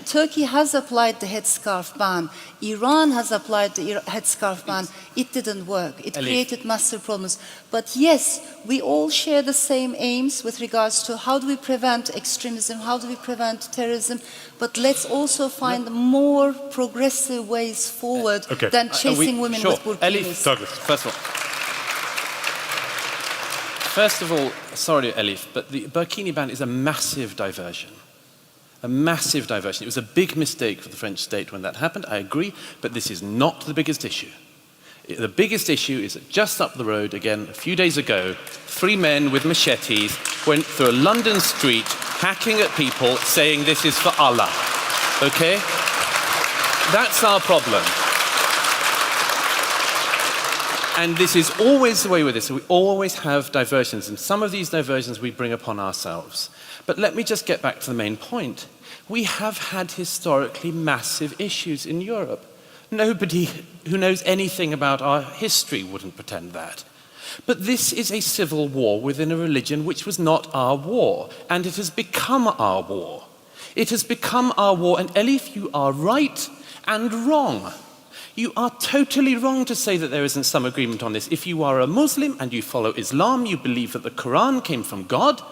Turkey has applied the headscarf ban. Iran has applied the headscarf ban. It didn't work. It created massive problems. But yes, we all share the same aims with regards to how do we prevent extremism, how do we prevent terrorism, but let's also find more progressive ways forward than chasing women with burkinis. Douglas, first of all, sorry, Elif, but the burkini ban is a massive diversion. A massive diversion. It was a big mistake for the French state when that happened, I agree, but this is not the biggest issue. The biggest issue is that just up the road, again, a few days ago, 3 men with machetes went through a London street hacking at people saying this is for Allah. Okay? That's our problem. And this is always the way with this. We always have diversions, and some of these diversions we bring upon ourselves. But let me just get back to the main point. We have had historically massive issues in Europe. Nobody who knows anything about our history wouldn't pretend that. But this is a civil war within a religion which was not our war, and it has become our war. It has become our war, and Elif, you are right and wrong. You are totally wrong to say that there isn't some agreement on this. If you are a Muslim and you follow Islam, you believe that the Quran came from God,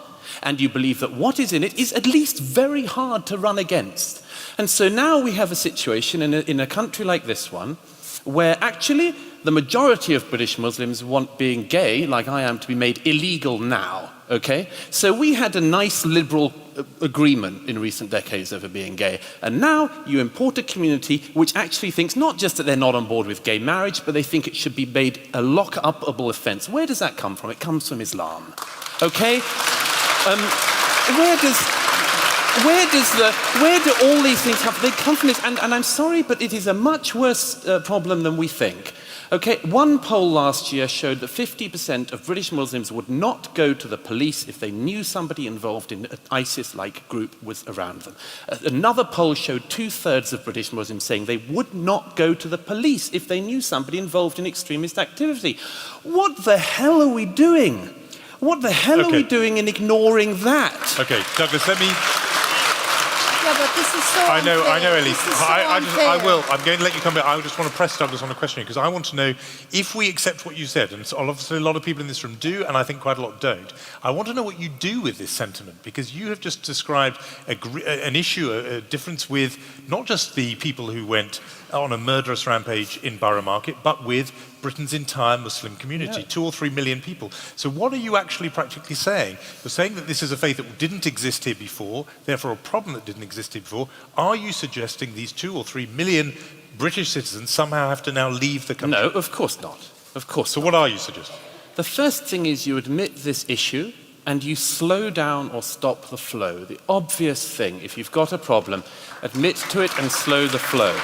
and you believe that what is in it is at least very hard to run against. And so now we have a situation in a country like this one, where actually the majority of British Muslims want being gay, like I am, to be made illegal now, okay? So we had a nice liberal agreement in recent decades over being gay. And now you import a community which actually thinks not just that they're not on board with gay marriage, but they think it should be made a lock-upable offense. Where does that come from? It comes from Islam, okay? Where do all these things come from? They come from this, and I'm sorry, but it is a much worse problem than we think. Okay, one poll last year showed that 50% of British Muslims would not go to the police if they knew somebody involved in an ISIS-like group was around them. Another poll showed 2/3 of British Muslims saying they would not go to the police if they knew somebody involved in extremist activity. What the hell are we doing? What the hell are we doing in ignoring that? Okay, Douglas, let me... Yeah, but this is so I know, Elif. unfair. I'm going to let you come back. I just want to press Douglas on a question because I want to know if we accept what you said, and so obviously a lot of people in this room do, and I think quite a lot don't. I want to know what you do with this sentiment, because you have just described an issue, a difference with not just the people who went on a murderous rampage in Borough Market, but with Britain's entire Muslim community, 2 or 3 million people. So what are you actually practically saying? You're saying that this is a faith that didn't exist here before, therefore a problem that didn't exist here before. Are you suggesting these 2 or 3 million British citizens somehow have to now leave the country? No, of course not. Of course So not. what are you suggesting? The first thing is you admit this issue and you slow down or stop the flow. The obvious thing, if you've got a problem, admit to it and slow the flow.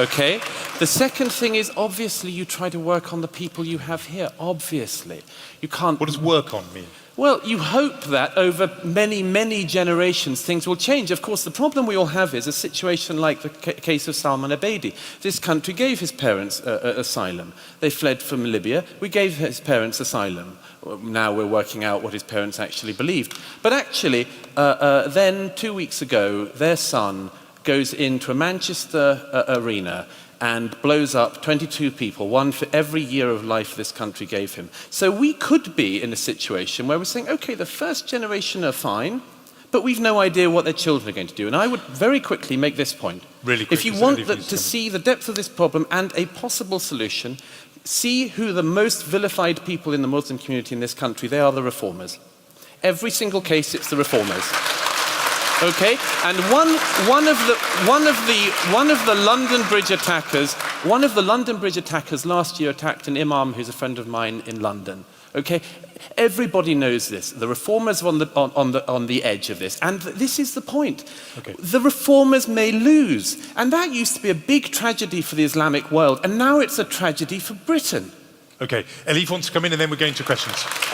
Okay? The second thing is, obviously, you try to work on the people you have here. Obviously. You can't... What does work on mean? Well, you hope that over many, many generations things will change. Of course, the problem we all have is a situation like the case of Salman Abedi. This country gave his parents asylum. They fled from Libya. We gave his parents asylum. Now we're working out what his parents actually believed. But actually, then 2 weeks ago, their son goes into a Manchester arena and blows up 22 people, one for every year of life this country gave him. So we could be in a situation where we're saying, okay, the first generation are fine, but we've no idea what their children are going to do. And I would very quickly make this point. Really quickly, if you want to see the depth of this problem and a possible solution, see who the most vilified people in the Muslim community in this country, they are the reformers. Every single case, it's the reformers. Okay, and one of the London Bridge attackers last year attacked an imam who's a friend of mine in London. Okay, everybody knows this. The reformers are on the edge of this, and this is the point. Okay. The reformers may lose, and that used to be a big tragedy for the Islamic world, and now it's a tragedy for Britain. Okay, Elif wants to come in, and then we're going to questions.